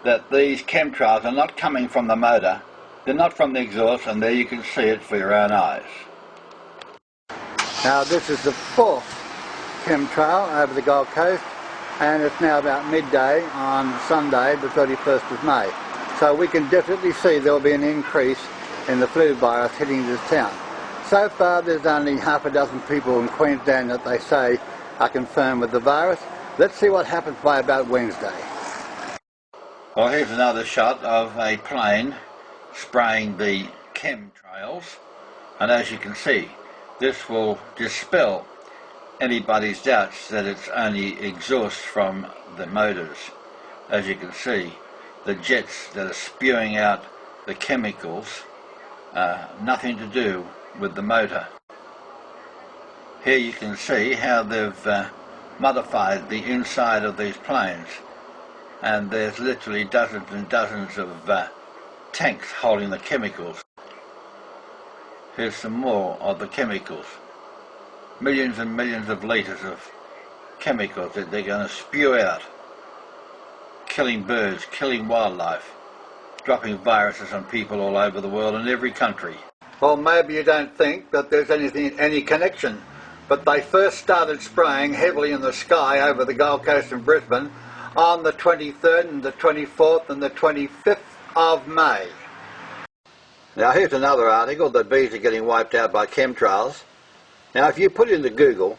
that these chemtrails are not coming from the motor, they're not from the exhaust, and there you can see it for your own eyes. Now this is the fourth chemtrail over the Gold Coast, and it's now about midday on Sunday the 31st of May. So we can definitely see there will be an increase in the flu virus hitting this town. So far there's only half a dozen people in Queensland that they say are confirmed with the virus. Let's see what happens by about Wednesday. Well, here's another shot of a plane spraying the chemtrails, and as you can see, this will dispel anybody's doubts that it's only exhaust from the motors. As you can see, the jets that are spewing out the chemicals, nothing to do with the motor. Here you can see how they've modified the inside of these planes, and there's literally dozens and dozens of tanks holding the chemicals. Here's some more of the chemicals. Millions and millions of litres of chemicals that they're going to spew out, killing birds, killing wildlife, dropping viruses on people all over the world in every country. Well, maybe you don't think that there's any connection, but they first started spraying heavily in the sky over the Gold Coast and Brisbane on the 23rd and the 24th and the 25th of May. Now here's another article that bees are getting wiped out by chemtrails. Now if you put into Google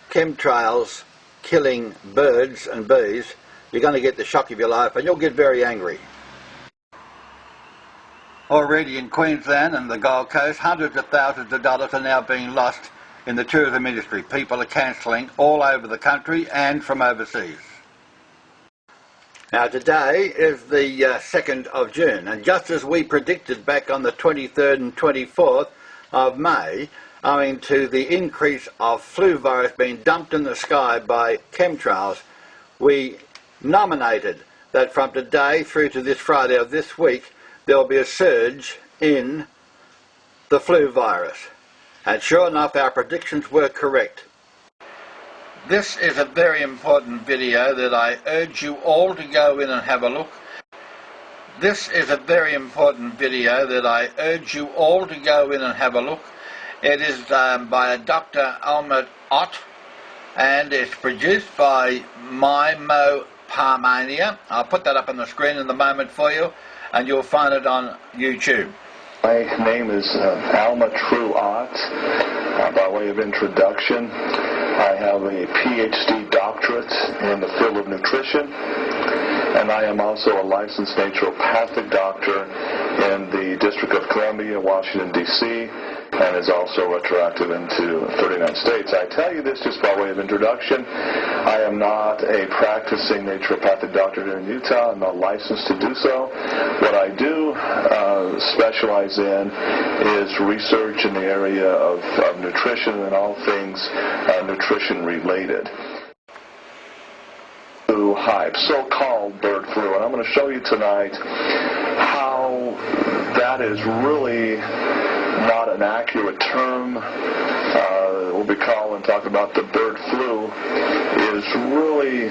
chemtrails killing birds and bees, you're going to get the shock of your life and you'll get very angry. Already in Queensland and the Gold Coast, hundreds of thousands of dollars are now being lost in the tourism industry. People are cancelling all over the country and from overseas. Now today is the 2nd of June, and just as we predicted back on the 23rd and 24th of May, owing to the increase of flu virus being dumped in the sky by chemtrails, we nominated that from today through to this Friday of this week there will be a surge in the flu virus. And sure enough, our predictions were correct. This is a very important video that I urge you all to go in and have a look. This is a very important video that I urge you all to go in and have a look. It is by a Dr. Almut Ott, and it's produced by Mimo Parmania. I'll put that up on the screen in a moment for you, and you'll find it on YouTube. My name is Alma True Ott. By way of introduction, I have a PhD doctorate in the field of nutrition, and I am also a licensed naturopathic doctor in the District of Columbia, Washington, D.C., and is also retroactive into 39 states. I tell you this just by way of introduction. I am not a practicing naturopathic doctor here in Utah. I'm not licensed to do so. What I do specialize in is research in the area of nutrition and all things nutrition related. Hype, so-called bird flu, and I'm going to show you tonight how that is really not an accurate term. What we call and talk about the bird flu is really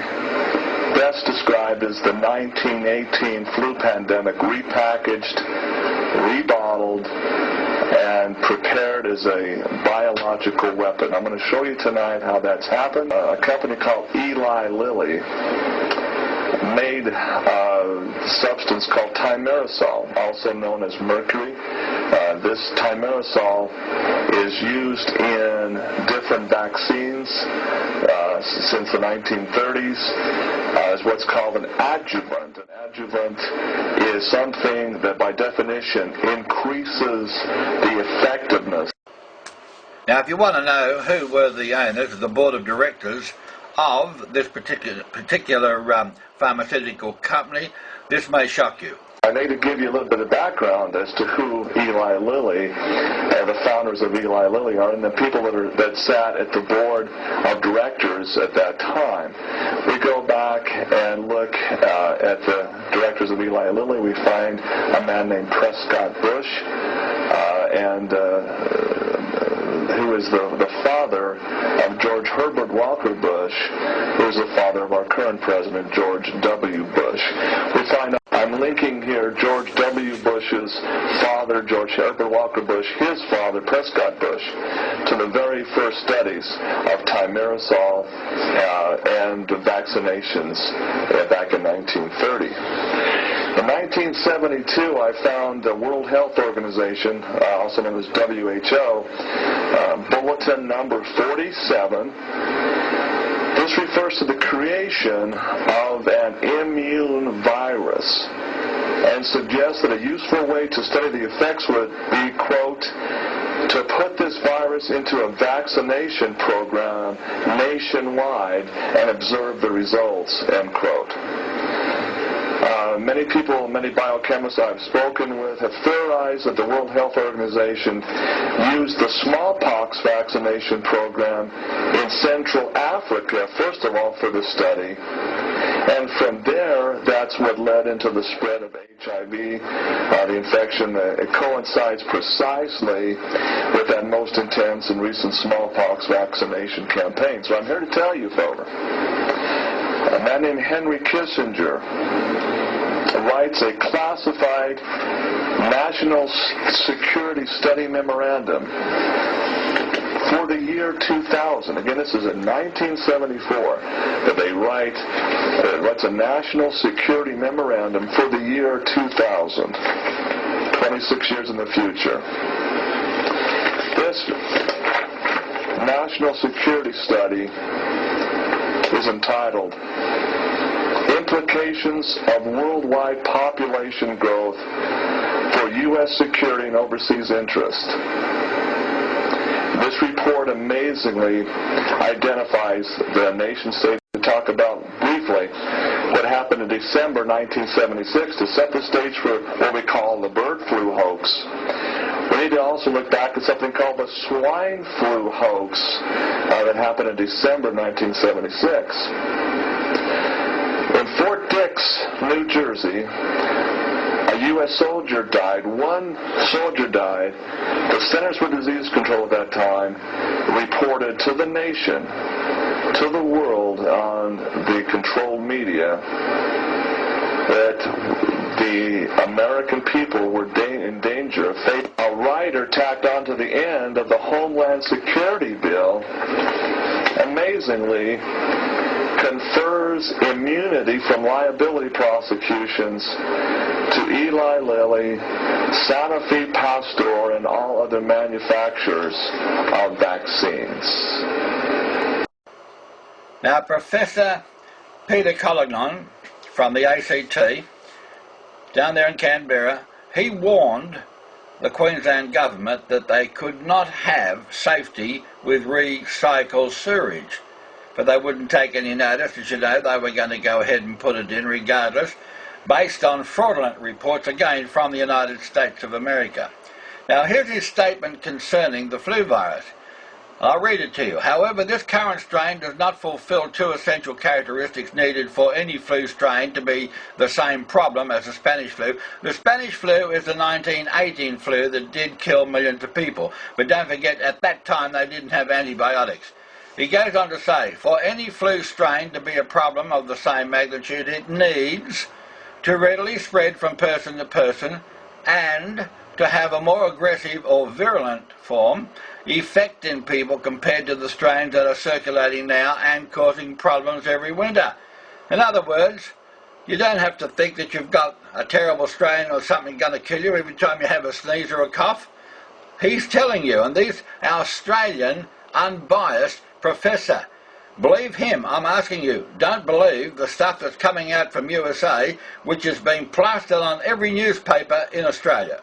best described as the 1918 flu pandemic, repackaged, rebottled, and prepared as a biological weapon. I'm going to show you tonight how that's happened. A company called Eli Lilly made a substance called thimerosal, also known as mercury. This thimerosal is used in different vaccines since the 1930s as what's called an adjuvant. An adjuvant is something that by definition increases the effectiveness. Now if you want to know who were the owners of the board of directors of this particular pharmaceutical company, this may shock you. I need to give you a little bit of background as to who Eli Lilly, the founders of Eli Lilly are, and the people that sat at the board of directors at that time. We go back and look at the directors of Eli Lilly. We find a man named Prescott Bush, who is the father of George Herbert Walker Bush, who is the father of our current president, George W. Bush. We find I'm linking here George W. Bush's father, George Herbert Walker Bush, his father, Prescott Bush, to the very first studies of thimerosal and vaccinations back in 1930. In 1972, I found the World Health Organization, also known as WHO, bulletin number 47. This refers to the creation of an immune virus and suggests that a useful way to study the effects would be, quote, to put this virus into a vaccination program nationwide and observe the results, end quote. Many people, many biochemists I've spoken with have theorized that the World Health Organization used the smallpox vaccination program in Central Africa, first of all, for the study. And from there, that's what led into the spread of HIV, the infection. It coincides precisely with that most intense and recent smallpox vaccination campaign. So I'm here to tell you, folks, a man named Henry Kissinger writes a classified National Security Study Memorandum for the year 2000. Again, this is in 1974 that they writes a National Security Memorandum for the year 2000, 26 years in the future. This National Security Study is entitled Implications of Worldwide Population Growth for U.S. Security and Overseas Interest. This report amazingly identifies the nation-state. To talk about briefly what happened in December 1976 to set the stage for what we call the bird flu hoax. We need to also look back at something called the swine flu hoax that happened in December 1976. In Fort Dix, New Jersey, a U.S. soldier died. One soldier died. The Centers for Disease Control at that time reported to the nation, to the world on the controlled media, that the American people were in danger of fate. A rider tacked onto the end of the Homeland Security Bill, amazingly, confers immunity from liability prosecutions to Eli Lilly, Sanofi Pasteur, and all other manufacturers of vaccines. Now, Professor Peter Collignon from the ACT, down there in Canberra, he warned the Queensland government that they could not have safety with recycled sewage. But they wouldn't take any notice. As you know, they were going to go ahead and put it in regardless, based on fraudulent reports, again, from the United States of America. Now, here's his statement concerning the flu virus. I'll read it to you. However, this current strain does not fulfill two essential characteristics needed for any flu strain to be the same problem as the Spanish flu. The Spanish flu is the 1918 flu that did kill millions of people. But don't forget, at that time, they didn't have antibiotics. He goes on to say, for any flu strain to be a problem of the same magnitude, it needs to readily spread from person to person and to have a more aggressive or virulent form effect in people compared to the strains that are circulating now and causing problems every winter. In other words, you don't have to think that you've got a terrible strain or something going to kill you every time you have a sneeze or a cough. He's telling you, and this Australian, unbiased professor, believe him. I'm asking you, don't believe the stuff that's coming out from USA, which has been plastered on every newspaper in Australia.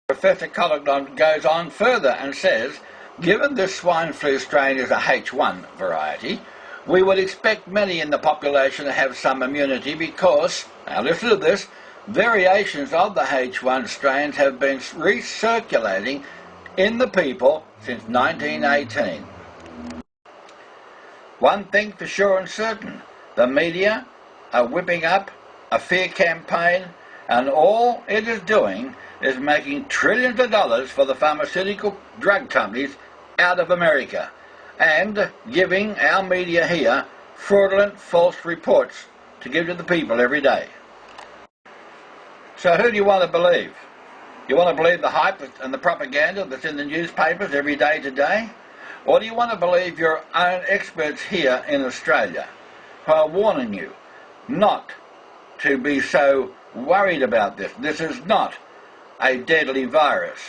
Professor Collignon goes on further and says, given this swine flu strain is a H1 variety, we would expect many in the population to have some immunity because, now listen to this, variations of the H1 strains have been recirculating in the people since 1918. One thing for sure and certain, the media are whipping up a fear campaign, and all it is doing is making trillions of dollars for the pharmaceutical drug companies out of America and giving our media here fraudulent, false reports to give to the people every day. So who do you want to believe? You want to believe the hype and the propaganda that's in the newspapers every day today? Or do you want to believe your own experts here in Australia who are warning you not to be so worried about this? This is not a deadly virus.